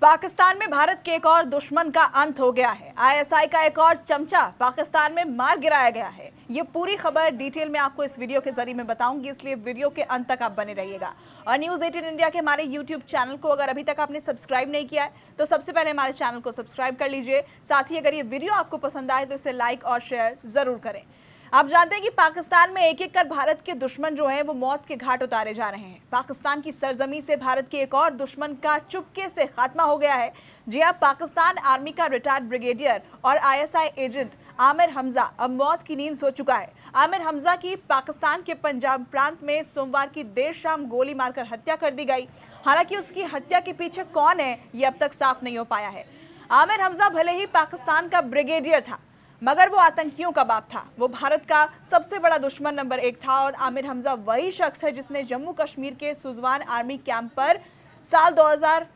पाकिस्तान में भारत के एक और दुश्मन का अंत हो गया है। आईएसआई का एक और चमचा पाकिस्तान में मार गिराया गया है। ये पूरी खबर डिटेल में आपको इस वीडियो के जरिए मैं बताऊंगी, इसलिए वीडियो के अंत तक आप बने रहिएगा। और न्यूज़ 18 इंडिया के हमारे यूट्यूब चैनल को अगर अभी तक आपने सब्सक्राइब नहीं किया है तो सबसे पहले हमारे चैनल को सब्सक्राइब कर लीजिए। साथ ही अगर ये वीडियो आपको पसंद आए तो इसे लाइक और शेयर जरूर करें। आप जानते हैं कि पाकिस्तान में एक एक कर भारत के दुश्मन जो हैं वो मौत के घाट उतारे जा रहे हैं। पाकिस्तान की सरजमी से भारत के एक और दुश्मन का चुपके से खात्मा हो गया है। जी हां, पाकिस्तान आर्मी का रिटायर्ड ब्रिगेडियर और आईएसआई एजेंट आमिर हमजा अब मौत की नींद सो चुका है। आमिर हमजा की पाकिस्तान के पंजाब प्रांत में सोमवार की देर शाम गोली मारकर हत्या कर दी गई। हालांकि उसकी हत्या के पीछे कौन है ये अब तक साफ नहीं हो पाया है। आमिर हमजा भले ही पाकिस्तान का ब्रिगेडियर था मगर वो आतंकियों का बाप था। वो भारत का सबसे बड़ा दुश्मन नंबर 1 था। और आमिर हमजा वही शख्स है जिसने जम्मू कश्मीर के सुजवान आर्मी कैंप पर साल 2000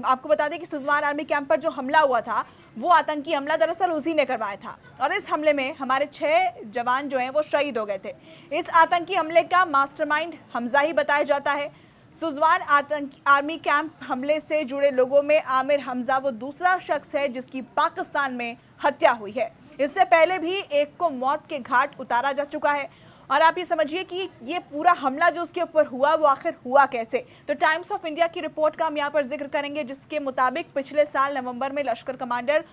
आपको बता दें कि सुजवान आर्मी कैंप पर जो हमला हुआ था वो आतंकी हमला दरअसल उसी ने करवाया था। और इस हमले में हमारे 6 जवान जो हैं वो शहीद हो गए थे। इस आतंकी हमले का मास्टरमाइंड हमजा ही बताया जाता है। सुजवान आर्मी कैंप हमले से जुड़े लोगों में आमिर हमजा वो दूसरा शख्स है जिसकी पाकिस्तान में हत्या हुई है। इससे पहले भी एक को मौत के घाट उतारा जा चुका है। और आप ये समझिए कि ये पूरा हमला जो उसके ऊपर हुआ वो आखिर हुआ कैसे। तो टाइम्स ऑफ इंडिया की रिपोर्ट का हम यहाँ पर जिक्र करेंगे, जिसके मुताबिक पिछले साल नवंबर में लश्कर कमांडर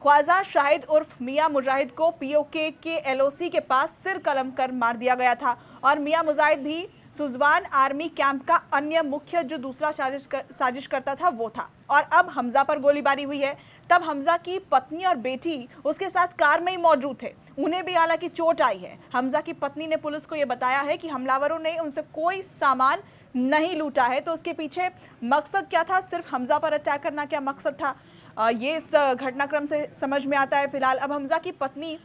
ख्वाजा शाहिद उर्फ मियां मुजाहिद को पीओके के एलओसी के पास सिर कलम कर मार दिया गया था। और मियां मुजाहिद भी सुजवान आर्मी कैंप का अन्य मुख्य जो दूसरा साजिश करता था वो था। और अब हमजा पर गोलीबारी हुई है। तब हमजा की पत्नी और बेटी उसके साथ कार में ही मौजूद थे। उन्हें भी हालांकि चोट आई है। हमजा की पत्नी ने पुलिस को ये बताया है कि हमलावरों ने उनसे कोई सामान नहीं लूटा है। तो उसके पीछे मकसद क्या था, सिर्फ हमजा पर अटैक करना क्या मकसद था, ये इस घटनाक्रम से समझ में आता है। फिलहाल अब हमजा की पत्नी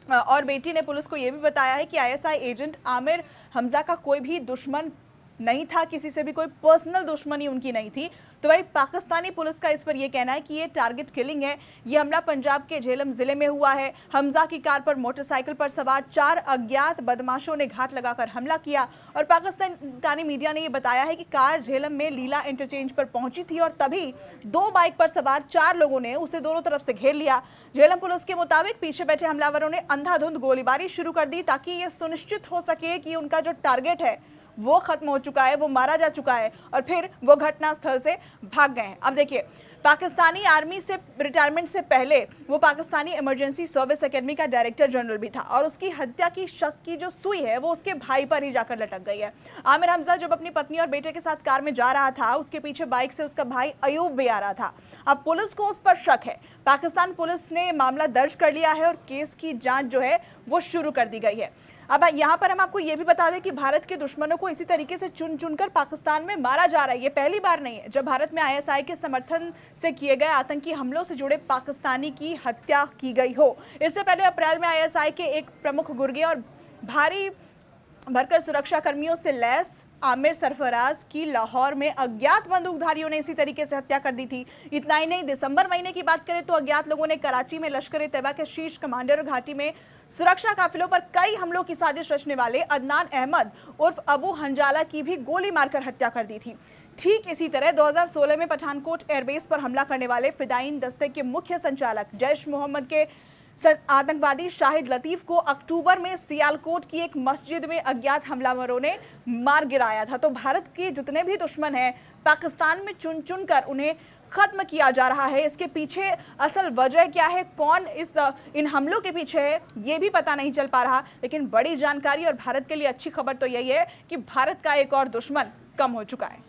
और बेटी ने पुलिस को यह भी बताया है कि आईएसआई एजेंट आमिर हमजा का कोई भी दुश्मन नहीं था, किसी से भी कोई पर्सनल दुश्मनी उनकी नहीं थी। तो वही पाकिस्तानी पुलिस का इस पर यह कहना है कि ये टारगेट किलिंग है। ये हमला पंजाब के झेलम जिले में हुआ है। हमजा की कार पर मोटरसाइकिल पर सवार 4 अज्ञात बदमाशों ने घात लगाकर हमला किया। और पाकिस्तानी मीडिया ने यह बताया है कि कार झेलम में लीला इंटरचेंज पर पहुंची थी और तभी 2 बाइक पर सवार 4 लोगों ने उसे दोनों तरफ से घेर लिया। झेलम पुलिस के मुताबिक पीछे बैठे हमलावरों ने अंधाधुंध गोलीबारी शुरू कर दी ताकि ये सुनिश्चित हो सके कि उनका जो टारगेट है वो खत्म हो चुका है, वो मारा जा चुका है और फिर वो घटनास्थल से भाग गए हैं। अब देखिए, पाकिस्तानी आर्मी से रिटायरमेंट से पहले वो पाकिस्तानी इमरजेंसी सर्विस एकेडमी का डायरेक्टर जनरल भी था। और उसकी हत्या की शक की जो सुई है वो उसके भाई पर ही जाकर लटक गई है। आमिर हमजा जब अपनी पत्नी और बेटे के साथ कार में जा रहा था, उसके पीछे बाइक से उसका भाई अयूब भी आ रहा था। अब पुलिस को उस पर शक है। पाकिस्तान पुलिस ने मामला दर्ज कर लिया है और केस की जाँच जो है वो शुरू कर दी गई है। अब यहाँ पर हम आपको ये भी बता दें कि भारत के दुश्मनों को इसी तरीके से चुन चुनकर पाकिस्तान में मारा जा रहा है। ये पहली बार नहीं है जब भारत में आईएसआई के समर्थन से किए गए आतंकी हमलों से जुड़े पाकिस्तानी की हत्या की गई हो। इससे पहले अप्रैल में आईएसआई के एक प्रमुख गुर्गे और भारी भरकर सुरक्षा कर्मियों से लैस आमिर सरफराज की लाहौर में अज्ञात बंदूकधारियों ने इसी तरीके से हत्या कर दी थी। इतना ही नहीं, दिसंबर महीने की बात करें तो अज्ञात लोगों ने कराची में लश्कर-ए-तैयबा के शीर्ष कमांडर और घाटी में सुरक्षा काफिलों पर कई हमलों की साजिश रचने वाले अदनान अहमद उर्फ अबू हंजाला की भी गोली मारकर हत्या कर दी थी। ठीक इसी तरह 2016 में पठानकोट एयरबेस पर हमला करने वाले फिदाइन दस्ते के मुख्य संचालक जैश मोहम्मद के आतंकवादी शाहिद लतीफ को अक्टूबर में सियालकोट की एक मस्जिद में अज्ञात हमलावरों ने मार गिराया था। तो भारत के जितने भी दुश्मन हैं पाकिस्तान में चुन चुन कर उन्हें खत्म किया जा रहा है। इसके पीछे असल वजह क्या है, कौन इन हमलों के पीछे है, ये भी पता नहीं चल पा रहा। लेकिन बड़ी जानकारी और भारत के लिए अच्छी खबर तो यही है कि भारत का एक और दुश्मन कम हो चुका है।